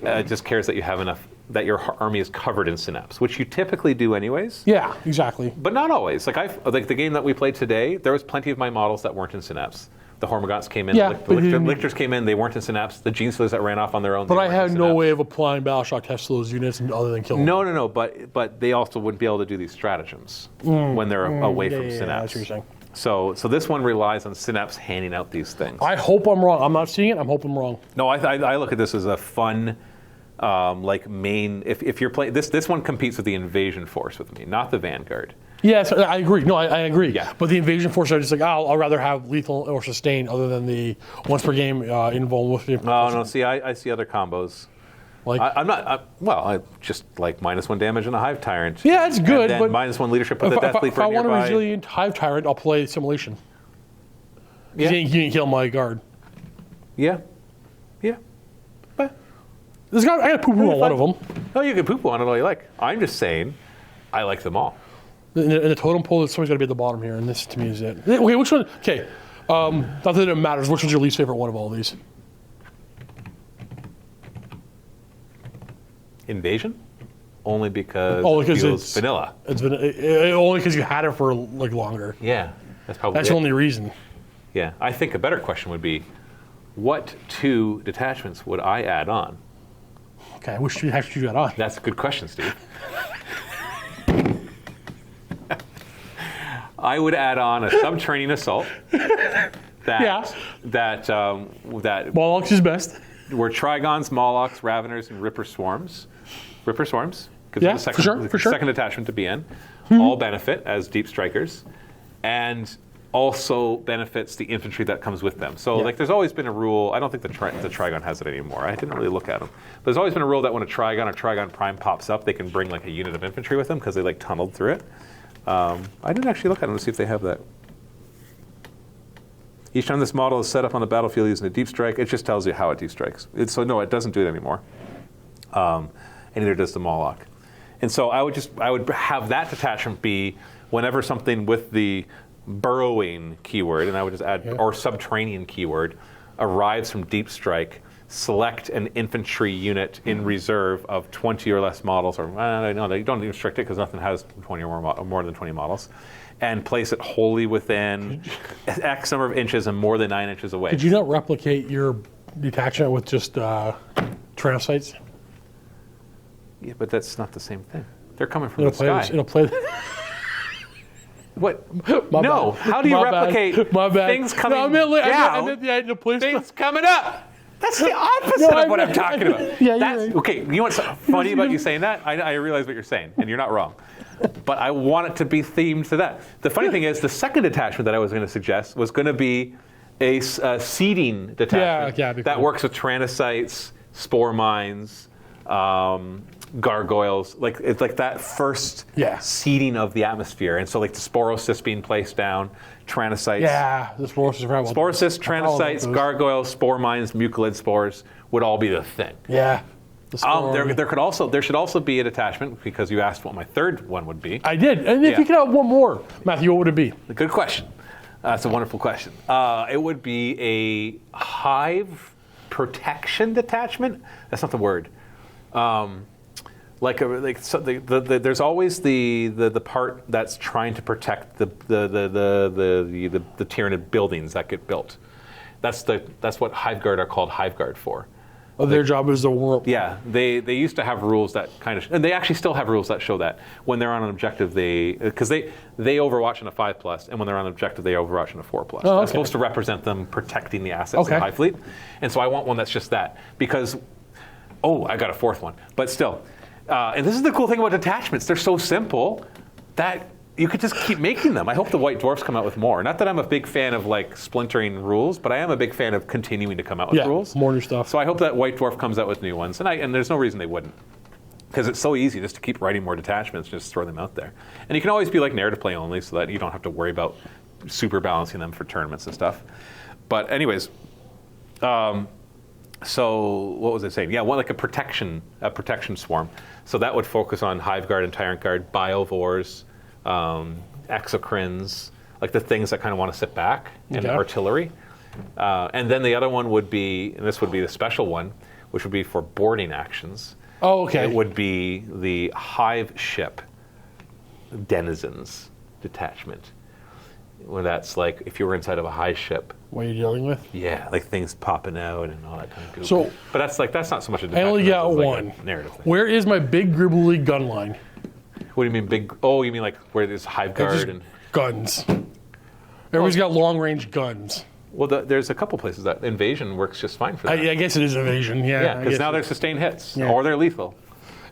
It just cares that you have enough, that your army is covered in Synapse, which you typically do anyways. Yeah, exactly. But not always. Like the game that we played today, there was plenty of my models that weren't in Synapse. The Hormagaunts came in, the Lictors came in, they weren't in Synapse. The Gene Stealers that ran off on their own. But I had no way of applying Battleshock tests to those units other than killing them. No. But they also wouldn't be able to do these stratagems when they're away from Synapse. That's what you're saying. So this one relies on Synapse handing out these things. I hope I'm wrong. I'm not seeing it. I'm hoping I'm wrong. No, I look at this as a fun, main. If you're playing this one competes with the invasion force with me, not the Vanguard. Yes, I agree. No, I agree. Yeah. But the invasion force, I'm just like, I'll rather have lethal or sustain other than the once per game invuln. No. See, I see other combos. Like, I just like -1 damage and a Hive Tyrant. Yeah, it's good. And then but -1 leadership with the Death Leap if I want a nearby. resilient Hive Tyrant, I'll play Simulation. Yeah. You didn't kill my guard. Yeah. But I got to poo-poo on one of them. no, you can poo-poo on it all you like. I'm just saying, I like them all. In the totem pole, somebody's got to be at the bottom here, and this to me is it. Okay, which one? Okay, not that it matters. Which one's your least favorite one of all these? Invasion? Only because because it feels it's vanilla. It's been only because you had it for like longer. Yeah, that's probably That's it. the only reason. Yeah, I think a better question would be, what 2 detachments would I add on? Okay, I wish you actually do that on. That's a good question, Steve. I would add on a subterranean assault. That Moloch is best. were Trigons, Molochs, Raveners, and Ripper Swarms. Ripper Swarms, because Yeah, the second, for sure. second attachment to be in. All benefit as deep strikers, and also benefits the infantry that comes with them. So, like, there's always been a rule. I don't think the Trigon has it anymore. I didn't really look at them. But there's always been a rule that when a Trigon or Trigon Prime pops up, they can bring like a unit of infantry with them because they like tunneled through it. I didn't actually look at them to see if they have that. Each time this model is set up on the battlefield using a deep strike, it just tells you how it deep strikes. So no, it doesn't do it anymore. And neither does the Moloch. And so I would have that detachment be whenever something with the burrowing keyword, and I would just add, or subterranean keyword, arrives from deep strike, select an infantry unit in reserve of 20 or less models, or no, you don't even restrict it because nothing has 20 or more than 20 models, and place it wholly within X number of inches and more than 9 inches away. Could you not replicate your detachment with just Tyrannocytes? Yeah, but that's not the same thing. They're coming from the sky. It'll play. What? My No. bad. How do you My bad. replicate My bad. things coming I meant the place. things coming up? That's the opposite of what I'm talking about. Yeah, you're right. Okay, you know what's funny about you saying that? I realize what you're saying, and you're not wrong. But I want it to be themed to that. The funny thing is, the second detachment that I was going to suggest was going to be a seeding detachment Yeah, that cool. works with Tyrannocytes, spore mines, gargoyles. Like it's like that first seeding of the atmosphere, and so like the sporocysts being placed down, Tyrannocytes. Yeah, the sporocysts. Sporocysts, Tyrannocytes, gargoyles, spore mines, mucilid spores would all be the thing. Yeah. There should also be a detachment, because you asked what my third one would be. I did, and if you could have one more, Matthew, what would it be? Good question. That's a wonderful question. It would be a hive protection detachment. That's not the word. There's always the part that's trying to protect the Tyranid buildings that get built. That's what Hive Guard are called Hive Guard for. Oh, their job is to warp. Yeah, they used to have rules that kind of, and they actually still have rules that show that when they're on an objective, because they Overwatch on a 5+, and when they're on an objective, they Overwatch on a 4+. Oh, okay. That's supposed to represent them protecting the assets of the Hive Fleet, and so I want one that's just that, because, I got a fourth one, but still, and this is the cool thing about detachments, they're so simple that you could just keep making them. I hope the White Dwarfs come out with more. Not that I'm a big fan of like splintering rules, but I am a big fan of continuing to come out with rules. More new stuff. So I hope that White Dwarf comes out with new ones, and there's no reason they wouldn't, because it's so easy just to keep writing more detachments, just throw them out there. And you can always be like narrative play only, so that you don't have to worry about super balancing them for tournaments and stuff. But anyways, so what was I saying? Yeah, like a protection swarm. So that would focus on Hive Guard and Tyrant Guard, Biovores, exocrines, like the things that kind of want to sit back, and artillery. And then the other one would be, and this would be the special one, which would be for boarding actions. Oh, okay. It would be the Hive Ship Denizens detachment. Well, that's like if you were inside of a hive ship. What are you dealing with? Yeah, like things popping out and all that kind of goop. So, but that's not so much a detachment. I only got one. Like narrative thing. Where is my big Gribbly gun line? What do you mean big? Oh, you mean like where there's Hive Guard and guns? Everybody's got long range guns. Well, there's a couple places that invasion works just fine for that. I guess it is invasion. Yeah, because now they're sustained hits or they're lethal.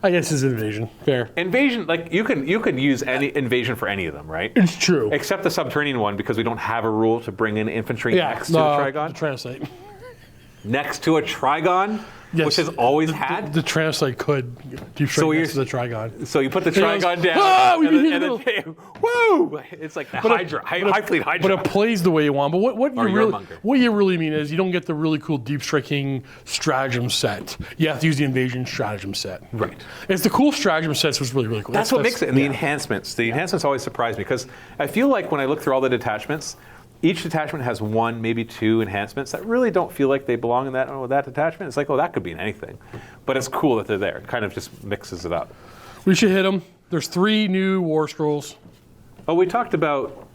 I guess it's invasion. Fair. Invasion, like you can use any invasion for any of them, right? It's true. Except the subterranean one, because we don't have a rule to bring in infantry next to the Trigon. The Tyrannocyte. Next to a Trigon, which has always had. The Tyrannocyte could do straight next to the Trigon. So you put the Trigon down, and then woo! It's like the Hydra, High Fleet Hydra. But it plays the way you want. But what you really mean is you don't get the really cool deep striking stratagem set. You have to use the invasion stratagem set. Right. It's the cool stratagem sets was really, really cool. That's what makes it. And the enhancements. The enhancements always surprise me, because I feel like when I look through all the detachments, each detachment has one, maybe two enhancements that really don't feel like they belong in that detachment. It's like, that could be in anything. But it's cool that they're there. It kind of just mixes it up. We should hit them. There's 3 new War Scrolls. Oh, we talked about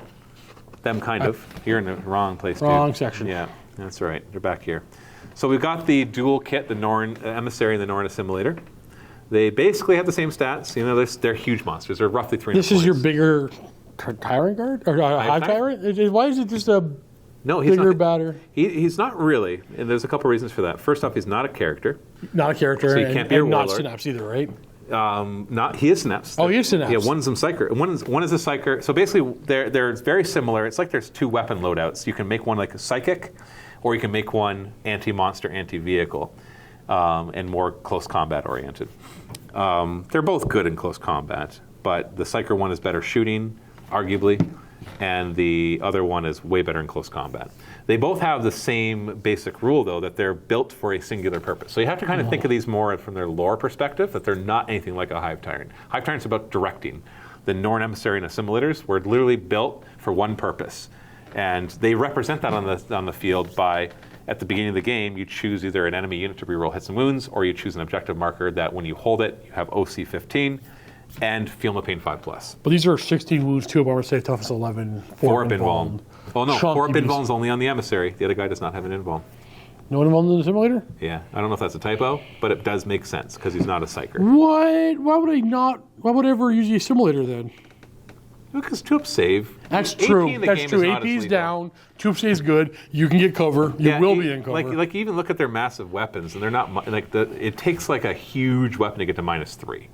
them kind of. You're in the wrong place, dude. Wrong section. Yeah, that's right. They're back here. So we've got the dual kit, the Norn Emissary and the Norn Assimilator. They basically have the same stats. You know, they're huge monsters. They're roughly 300 This is your bigger Tyrant Guard? Or Hive Tyrant? Why is it just a bigger, badder? He's not really. And there's a couple reasons for that. First off, he's not a character. Not a character. So he can't be a warlord. Not Synapse either, right? He is Synapse. Oh, he is Synapse. Yeah, one's a Psyker. One is a Psyker. So basically, they're very similar. It's like there's 2 weapon loadouts. You can make one like a Psychic, or you can make one anti-monster, anti-vehicle, and more close combat oriented. They're both good in close combat, but the Psyker one is better shooting, arguably, and the other one is way better in close combat. They both have the same basic rule, though, that they're built for a singular purpose. So you have to kind of think of these more from their lore perspective, that they're not anything like a Hive Tyrant. Hive Tyrant's about directing. The Norn Emissary and Assimilators were literally built for one purpose. And they represent that on the field by, at the beginning of the game, you choose either an enemy unit to reroll hits and wounds, or you choose an objective marker that when you hold it, you have OC 15, and Feel No Pain 5+. But these are 16 wounds, 2 of armor save, toughness 11, 4 invuln. Oh no, 4 invuln's only on the Emissary. The other guy does not have an invuln. No invuln in the simulator? Yeah, I don't know if that's a typo, but it does make sense because he's not a Psyker. What? Why would I ever use the assimilator then? Because 2-up save. That's true. That's true. AP's down. 2-up save's good. You can get cover. You will be in cover. Like even look at their massive weapons, and they're not like it takes like a huge weapon to get to -3.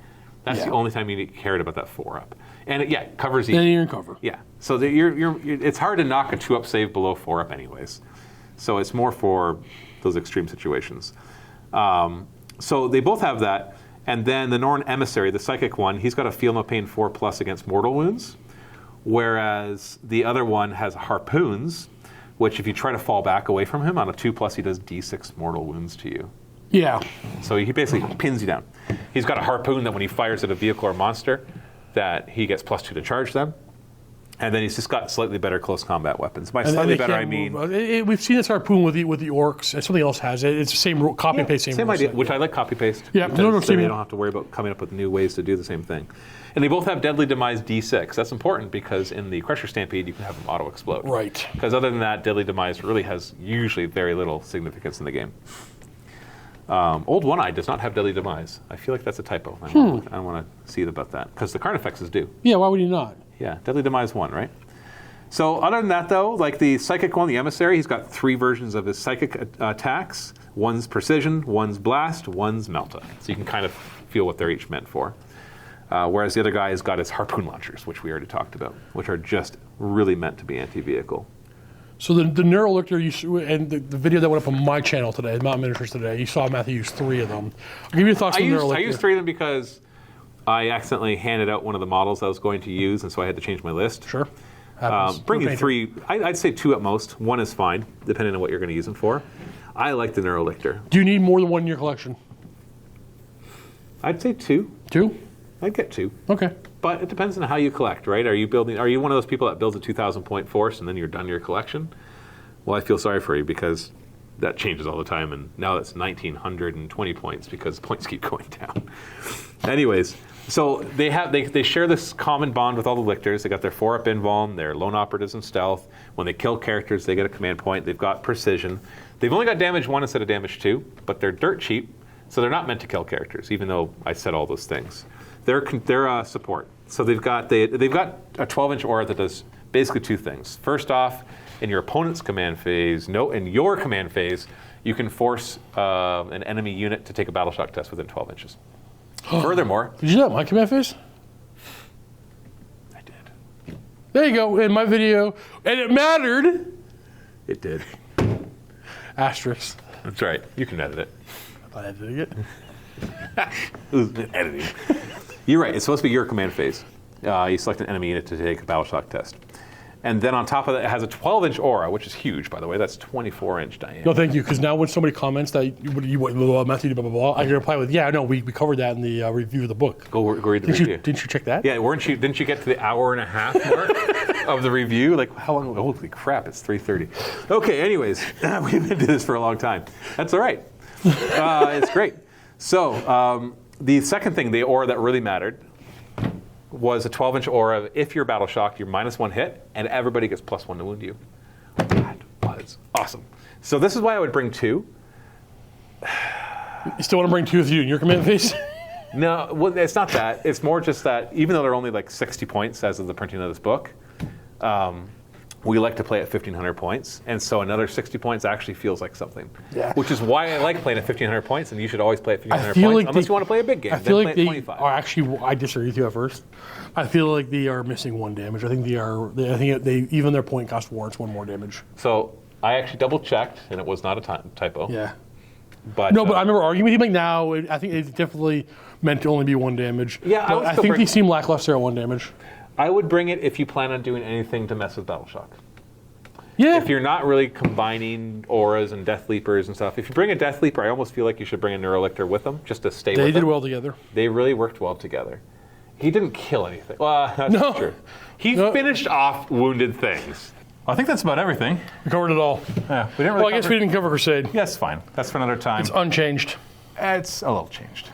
That's the only time you cared about that 4-up. And it covers easy. Then you're in cover. Yeah. So it's hard to knock a 2-up save below 4-up anyways. So it's more for those extreme situations. So they both have that. And then the Norn Emissary, the psychic one, he's got a Feel No Pain 4+ against mortal wounds, whereas the other one has harpoons, which if you try to fall back away from him on a 2+, he does D6 mortal wounds to you. Yeah. So he basically pins you down. He's got a harpoon that when he fires at a vehicle or monster, that he gets +2 to charge them. And then he's just got slightly better close combat weapons. By slightly better, I mean... We've seen this harpoon with the orcs, and something else has it. It's the same copy and paste, same idea, which I like copy-paste. Yeah, no, so you don't have to worry about coming up with new ways to do the same thing. And they both have Deadly Demise D6. That's important because in the Crusher Stampede, you can have them auto-explode. Right. Because other than that, Deadly Demise really has usually very little significance in the game. Old One-Eye does not have Deadly Demise. I feel like that's a typo. I want to see about that. Because the Carnifexes do. Yeah, why would he not? Yeah, Deadly Demise 1, right? So other than that, though, like the Psychic one, the Emissary, he's got 3 versions of his Psychic attacks. One's Precision, one's Blast, one's Melta. So you can kind of feel what they're each meant for. Whereas the other guy has got his Harpoon Launchers, which we already talked about, which are just really meant to be anti-vehicle. So the Neurolictor, and the video that went up on my channel today, Mountain Miniatures today, you saw Matthew use 3 of them. I'll give you your thoughts on the Neurolictor. I used 3 of them because I accidentally handed out one of the models I was going to use, and so I had to change my list. Sure. Bringing 3, I'd say 2 at most. 1 is fine, depending on what you're going to use them for. I like the Neurolictor. Do you need more than 1 in your collection? I'd say 2. 2? I'd get 2. Okay. But it depends on how you collect, right? Are you one of those people that builds a 2,000 point force and then you're done your collection? Well, I feel sorry for you because that changes all the time, and now that's 1,920 points because points keep going down. Anyways, so they share this common bond with all the lictors. They got their 4-up invuln, their lone operatives and stealth. When they kill characters, they get a command point. They've got precision. They've only got damage 1 instead of damage 2, but they're dirt cheap, so they're not meant to kill characters, even though I said all those things. They're support. So they've got a 12-inch aura that does basically 2 things. First off, in your opponent's command phase, in your command phase, you can force an enemy unit to take a battle shock test within 12 inches. Furthermore, did you do that my command phase? I did. There you go, in my video, and it mattered. It did. Asterisk. That's right. You can edit it. I edited it. Editing. You're right. It's supposed to be your command phase. You select an enemy unit to take a battle shock test. And then on top of that, it has a 12-inch aura, which is huge, by the way. That's 24-inch diameter. No, thank you, because now when somebody comments that you Matthew, blah, blah, blah, I can reply with, yeah, no, we covered that in the review of the book. Go read the review. Didn't you check that? Yeah, didn't you get to the hour and a half mark of the review? Like, how long? Holy crap, it's 3:30. Okay, anyways, we've been doing this for a long time. That's all right. It's great. So the second thing, the aura that really mattered, was a 12-inch aura. If you're battle shocked, you're -1 hit, and everybody gets +1 to wound you. That was awesome. So this is why I would bring 2. You still want to bring 2 with you in your command phase? No, well, it's not that. It's more just that even though they're only like 60 points as of the printing of this book, we like to play at 1,500 points, and so another 60 points actually feels like something. Yeah. Which is why I like playing at 1,500 points, and you should always play at 1,500 points, unless you want to play a big game. I feel then like play they at 25. are actually. I disagree with you at first. I feel like they are missing 1 damage. I think they even their point cost warrants 1 more damage. So I actually double checked, and it was not a typo. Yeah. But No, but I remember arguing with you. Like now, I think it's definitely meant to only be 1 damage. Yeah, but I think they seem lackluster at 1 damage. I would bring it if you plan on doing anything to mess with Battle Shock. Yeah. If you're not really combining auras and Death Leapers and stuff, if you bring a Death Leaper, I almost feel like you should bring a Neurolictor with them just to stay with them. They did well together. They really worked well together. He didn't kill anything. Well, that's not true. He finished off wounded things. I think that's about everything. We covered it all. Yeah, we didn't really Well, I guess we didn't cover Crusade. Yeah, it's fine. That's for another time. It's unchanged. It's a little changed.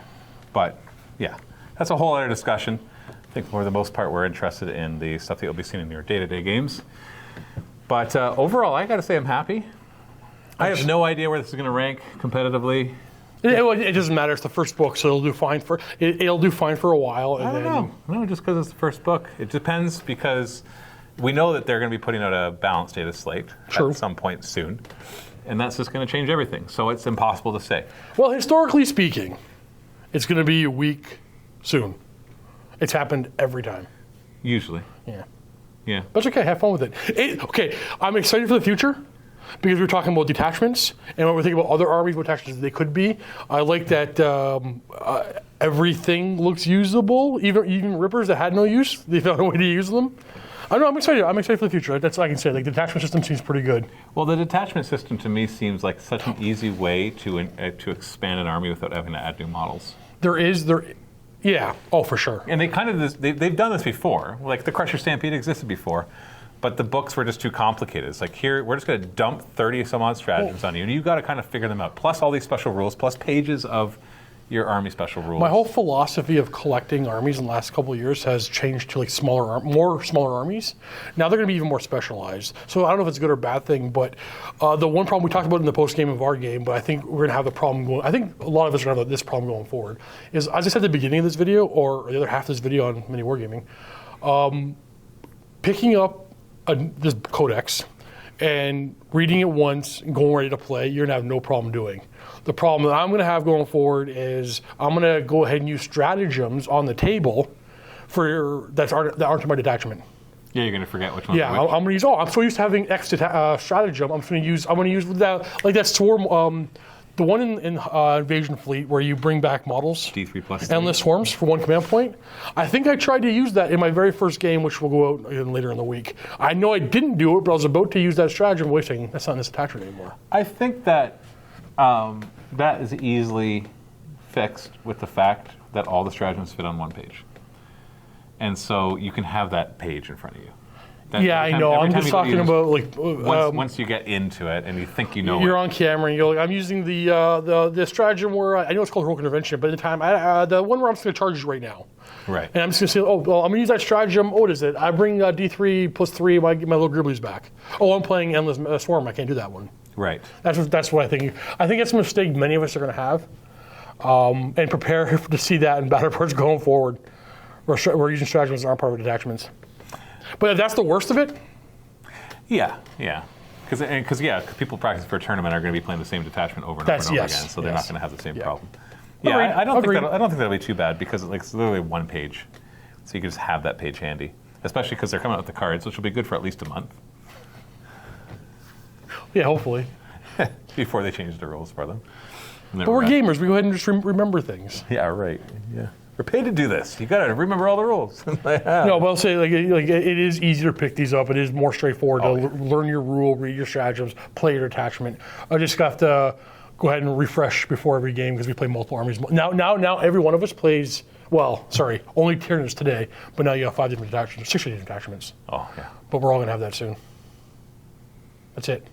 But, yeah, that's a whole other discussion. I think for the most part, we're interested in the stuff that you'll be seeing in your day-to-day games. But overall, I got to say I'm happy. I have no idea where this is going to rank competitively. It doesn't matter. It's the first book, so it'll do fine for a while. And I don't know. No, just because it's the first book. It depends because we know that they're going to be putting out a balanced data slate at some point soon. And that's just going to change everything. So it's impossible to say. Well, historically speaking, it's going to be a week soon. It's happened every time. Usually. Yeah. Yeah. But it's okay. Have fun with it. Okay, I'm excited for the future. because we were talking about detachments, and when we're thinking about other armies, what detachments they could be, I like that everything looks usable, even Rippers that had no use, they found a way to use them. I don't know, I'm excited for the future. That's what I can say. Like, the detachment system seems pretty good. Well, the detachment system to me seems like such an easy way to expand an army without having to add new models. Yeah, oh, for sure. And they've done this before. Like the Crusher Stampede existed before, but the books were just too complicated. It's like, here, we're just going to dump 30 some odd stratagems on you, and you've got to kind of figure them out. Plus all these special rules, plus pages of your army special rules. My whole philosophy of collecting armies in the last couple of years has changed to like more smaller armies. Now they're going to be even more specialized. So I don't know if it's a good or bad thing, but the one problem we talked about in the post game of our game, but I think we're going to have the problem going. I think a lot of us are going to have this problem going forward. Is, as I said at the beginning of this video, or the other half of this video on Mini Wargaming, picking up this codex and reading it once and going ready to play, you're going to have no problem doing. The problem that I'm going to have going forward is I'm going to go ahead and use stratagems on the table that aren't in my detachment. Yeah, you're going to forget which one. Yeah, I'm going to use. I'm so used to having X stratagem. I'm going to use that, like that swarm. The one in Invasion Fleet where you bring back models, D3 plus endless swarms for one command point. I think I tried to use that in my very first game, which will go out again later in the week. I know I didn't do it, but I was about to use that stratagem, wishing that's not in this attachment anymore. I think that that is easily fixed with the fact that all the stratagems fit on one page. And so you can have that page in front of you. Yeah, I know. I'm just talking about like once you get into it and you think you know you're on camera and you're like, I'm using the stratagem where I know it's called heroic intervention, but at the time the one where I'm just going to charge you right now. Right. And I'm just going to say, oh, well, I'm going to use that stratagem. Oh, what is it? I bring D3 plus 3. I get my little Gribblies back. Oh, I'm playing endless swarm. I can't do that one. Right. That's what I think. I think it's a mistake many of us are going to have, and prepare to see that in battle reports going forward. We're using stratagems that aren't part of the detachments. But if that's the worst of it, yeah. Because people practice for a tournament are going to be playing the same detachment over and over again, so they're not going to have the same problem. Yeah, I don't think that'll be too bad because it's literally one page, so you can just have that page handy. Especially because they're coming out with the cards, which will be good for at least a month. Yeah, hopefully. Before they change the rules for them. But we're gamers. We go ahead and just remember things. Yeah, right. Yeah. We're paid to do this. You got to remember all the rules. No, but I'll say like it is easier to pick these up. It is more straightforward to learn your rule, read your stratagems, play your attachment. I just have to go ahead and refresh before every game because we play multiple armies. Now every one of us plays. Well, sorry, only Tyranids today, but now you have 5 different detachments, 6 different detachments. Oh yeah. But we're all gonna have that soon. That's it.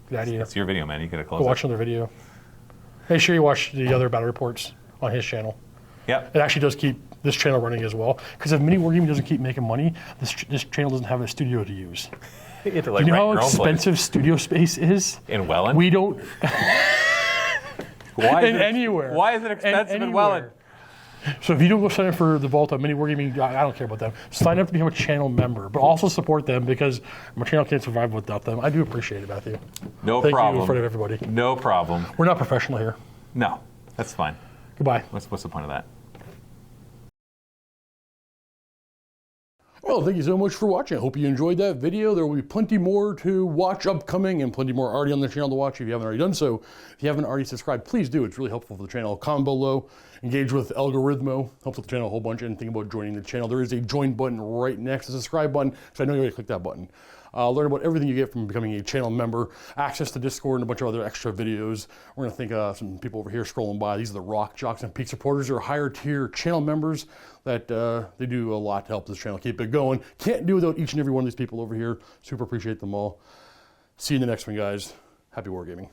That's your video, man. You gotta close. Go watch another video. Make sure you watch the other battle reports on his channel. Yeah. It actually does keep this channel running as well. Because if Mini Wargaming doesn't keep making money, this channel doesn't have a studio to use. You know how expensive studio space is? In Welland? We don't. Anywhere. Why is it expensive in Welland? So if you don't go sign up for the Vault on Mini Wargaming, I don't care about them. Sign up to become a channel member, but also support them because my channel can't survive without them. I do appreciate it, Matthew. No Thank problem. you in front of everybody. No problem. We're not professional here. No, that's fine. Goodbye. What's the point of that? Well, thank you so much for watching. I hope you enjoyed that video. There will be plenty more to watch upcoming and plenty more already on the channel to watch if you haven't already done so. If you haven't already subscribed, please do. It's really helpful for the channel. Comment below, engage with Algorithmo, helps with the channel a whole bunch, and think about joining the channel. There is a join button right next to the subscribe button, so I know you're going to click that button. Learn about everything you get from becoming a channel member, access to Discord and a bunch of other extra videos. We're going to thank some people over here scrolling by. These are the Rock Jocks and Peak supporters. They're higher tier channel members that they do a lot to help this channel keep it going. Can't do without each and every one of these people over here. Super appreciate them all. See you in the next one, guys. Happy wargaming.